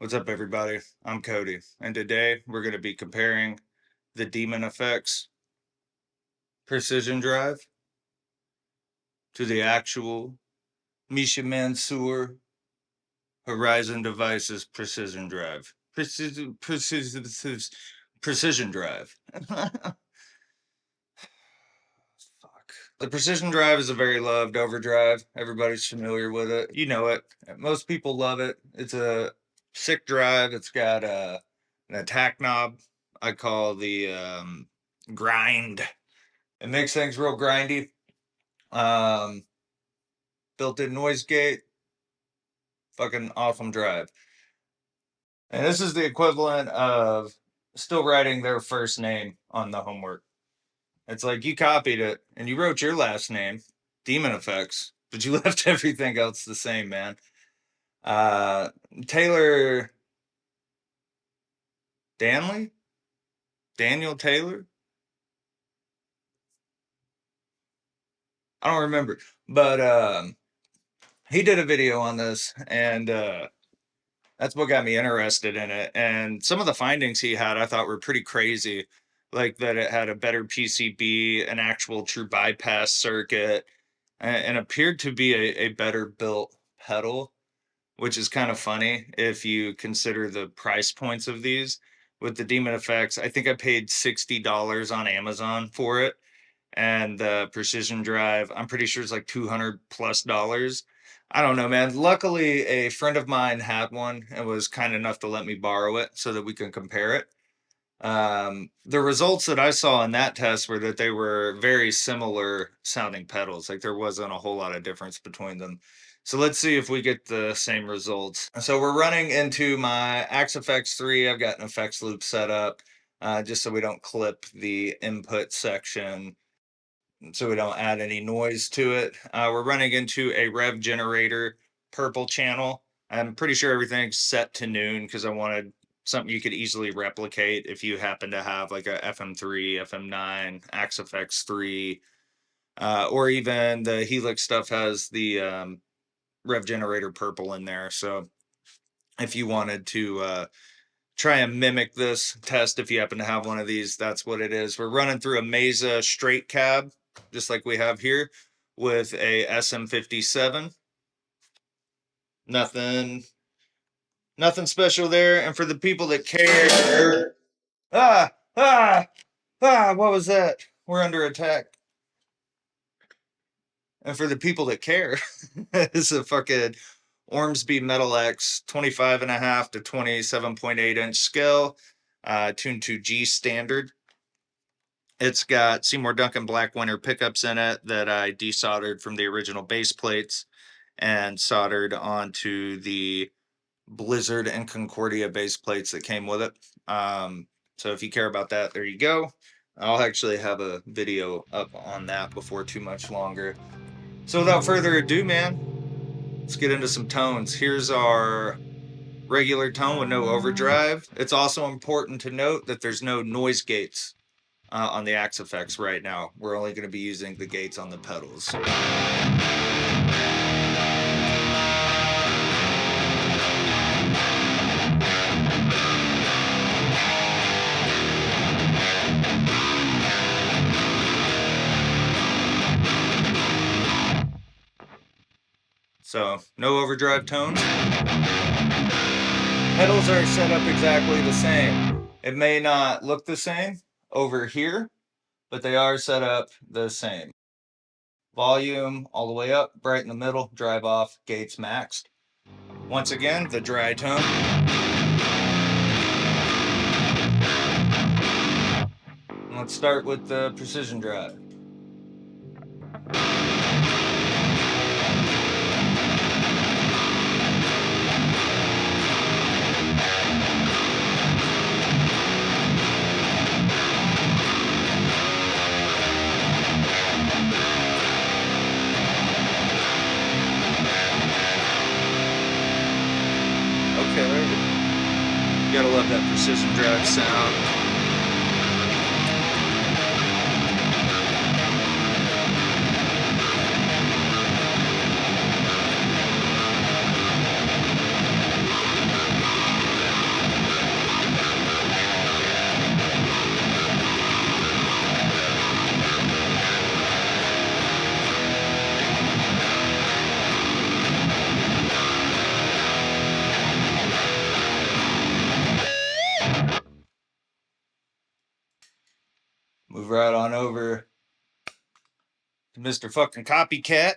What's up, everybody? I'm Cody, and today we're going to be comparing the Demon Effects Precision Drive to the actual Misha Mansour Horizon Devices Precision Drive. Precision Drive. Fuck. The Precision Drive is a very loved overdrive. Everybody's familiar with it. You know it. Most people love it. It's a sick drive. It's got an attack knob. I call the grind. It makes things real grindy. Built-in noise gate. Fucking awesome drive. And this is the equivalent of still writing their first name on the homework. It's like you copied it and you wrote your last name, Demon Effects, but you left everything else the same, man. Taylor Danley? Daniel Taylor? I don't remember. But he did a video on this, and that's what got me interested in it. And some of the findings he had I thought were pretty crazy. Like that it had a better PCB, an actual true bypass circuit, and appeared to be a better built pedal, which is kind of funny if you consider the price points of these. With the Demon Effects, I think I paid $60 on Amazon for it, and the Precision Drive, I'm pretty sure it's like $200+. I don't know, man. Luckily, a friend of mine had one and was kind enough to let me borrow it so that we can compare it. The results that I saw in that test were that they were very similar sounding pedals. Like there wasn't a whole lot of difference between them. So let's see if we get the same results. So we're running into my Axe FX 3. I've got an effects loop set up just so we don't clip the input section, so we don't add any noise to it. We're running into a rev generator purple channel. I'm pretty sure everything's set to noon because I wanted something you could easily replicate if you happen to have like a FM3, FM9, Axe FX 3, or even the Helix stuff has the rev generator purple in there. So if you wanted to try and mimic this test, if you happen to have one of these, that's what it is. We're running through a Mesa straight cab, just like we have here, with a SM57. Nothing special there. And for the people that care, what was that? We're under attack. And for the people that care, it's a fucking Ormsby Metal X 25.5 to 27.8 inch scale, tuned to G standard. It's got Seymour Duncan Black Winter pickups in it that I desoldered from the original base plates and soldered onto the Blizzard and Concordia base plates that came with it. So if you care about that, there you go. I'll actually have a video up on that before too much longer. So without further ado, man, let's get into some tones. Here's our regular tone with no overdrive. It's also important to note that there's no noise gates on the Axe FX right now. We're only going to be using the gates on the pedals. So, no overdrive tones. Pedals are set up exactly the same. It may not look the same over here, but they are set up the same. Volume all the way up, bright in the middle, drive off, gates maxed. Once again, the dry tone. Let's start with the Precision Drive. You gotta love that Precision Drive sound. move right on over to Mr. fucking Copycat.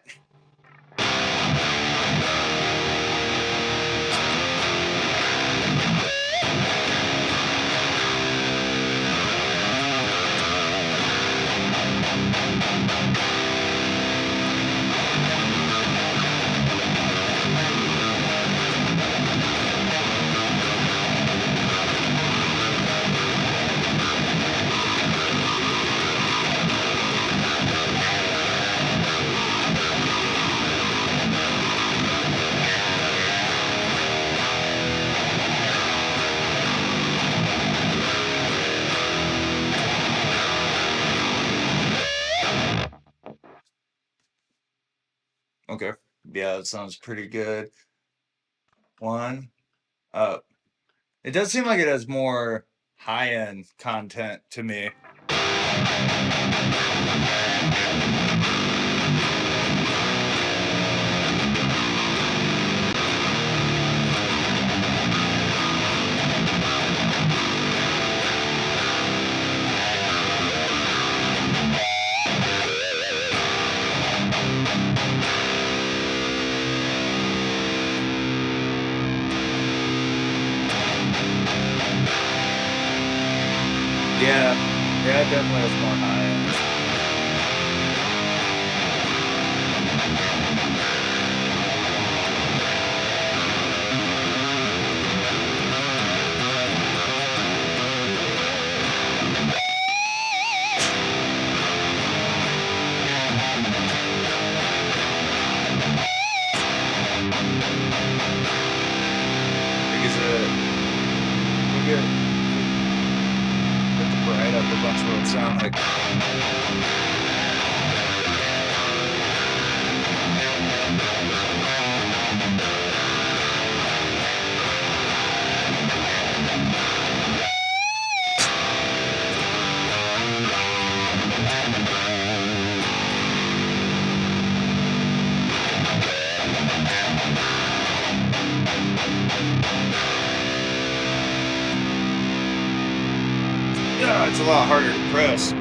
Okay. Yeah, that sounds pretty good. One up. It does seem like it has more high-end content to me. Yeah, it definitely has more high end. Because we'll get the bright up a bunch what it sound like. Yeah, it's a lot harder to press.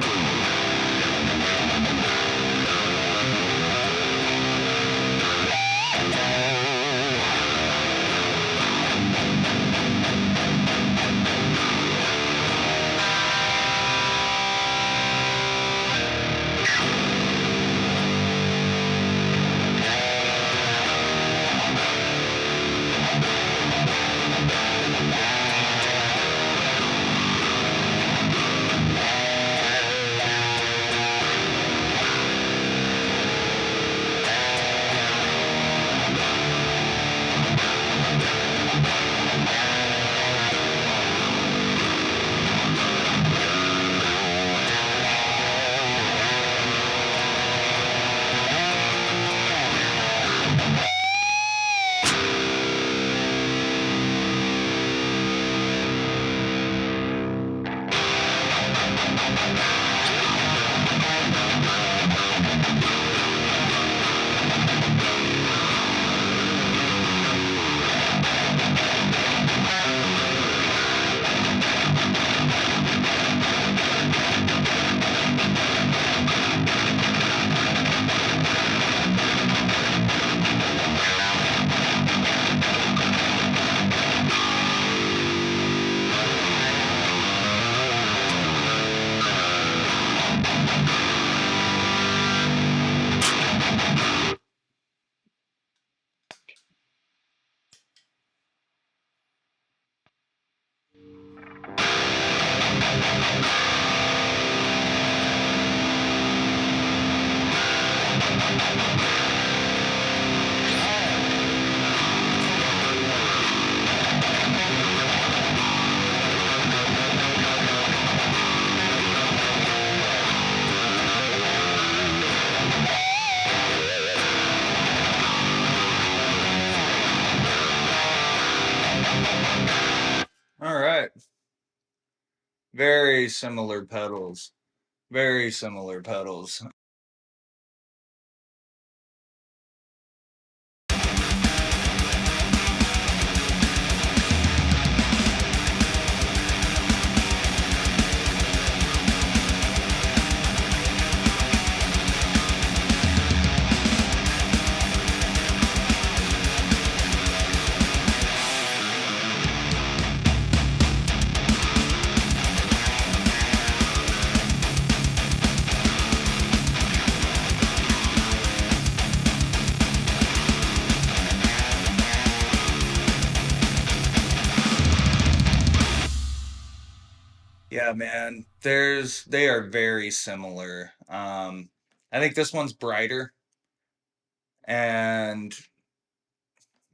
All right. Very similar pedals. Very similar pedals. Yeah, man. They are very similar. I think this one's brighter, and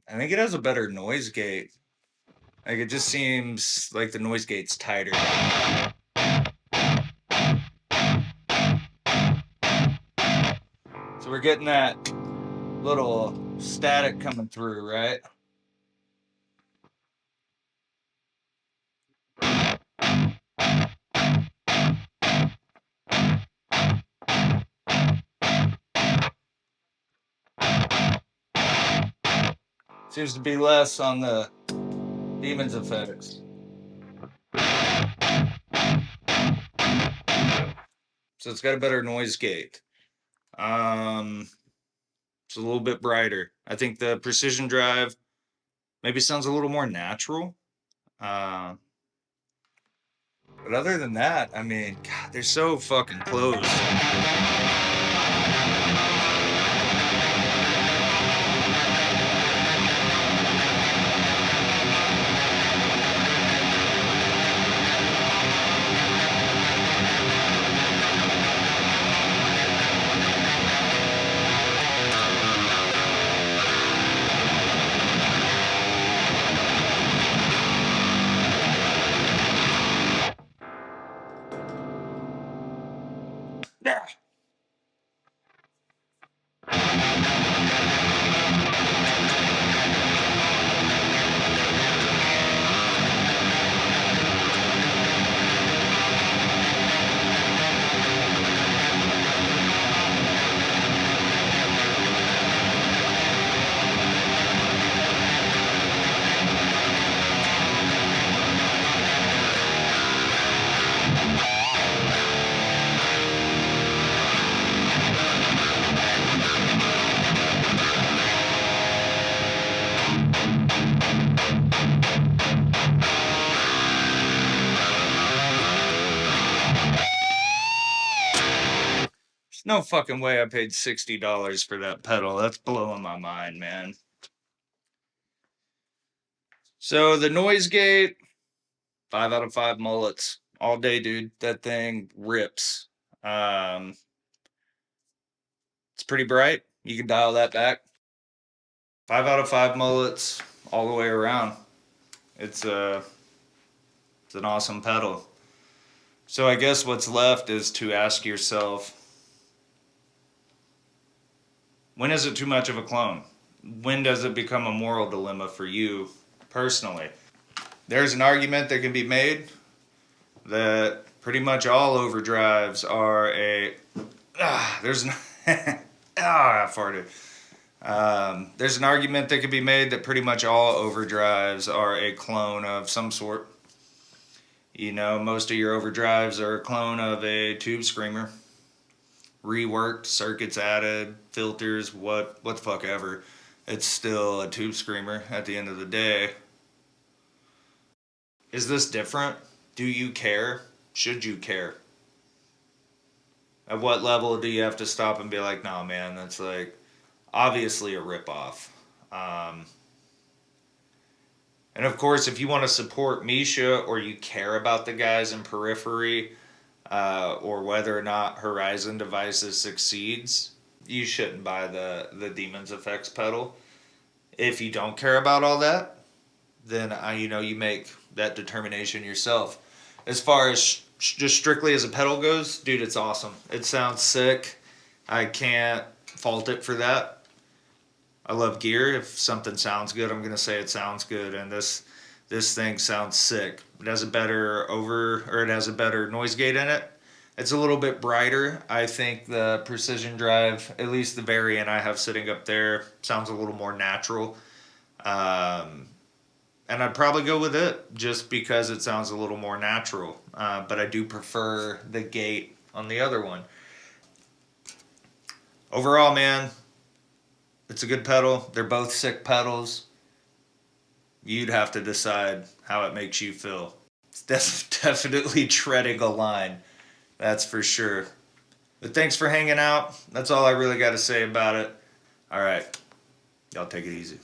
I think it has a better noise gate. Like it just seems like the noise gate's tighter. So we're getting that little static coming through, right? Seems to be less on the Demons effects. So it's got a better noise gate. It's a little bit brighter. I think the Precision Drive maybe sounds a little more natural. Uh, but other than that, I mean, God, they're so fucking close. Yeah. There's no fucking way I paid $60 for that pedal. That's blowing my mind, man. So the noise gate, 5 out of 5 mullets. All day, dude. That thing rips. Um, it's pretty bright. You can dial that back. 5 out of 5 mullets all the way around. It's it's an awesome pedal. So I guess what's left is to ask yourself, when is it too much of a clone? When does it become a moral dilemma for you personally? There's an argument that can be made that pretty much all overdrives are a there's an I farted. There's an argument that could be made that pretty much all overdrives are a clone of some sort. You know, most of your overdrives are a clone of a tube screamer. Reworked, circuits added, filters, what the fuck ever. It's still a tube screamer at the end of the day. Is this different? Do you care? Should you care? At what level do you have to stop and be like, no, man, that's like obviously a ripoff? And of course, if you want to support Misha or you care about the guys in Periphery, or whether or not Horizon Devices succeeds, you shouldn't buy the Demons Effects pedal. If you don't care about all that, then you make that determination yourself. As far as just strictly as a pedal goes, dude, it's awesome. It sounds sick. I can't fault it for that. I love gear. If something sounds good, I'm gonna say it sounds good, and this thing sounds sick. It has a better it has a better noise gate in it. It's a little bit brighter. I think the Precision Drive, at least the variant I have sitting up there, sounds a little more natural. And I'd probably go with it just because it sounds a little more natural. But I do prefer the gate on the other one. Overall, man, it's a good pedal. They're both sick pedals. You'd have to decide how it makes you feel. It's definitely treading a line. That's for sure. But thanks for hanging out. That's all I really got to say about it. All right. Y'all take it easy.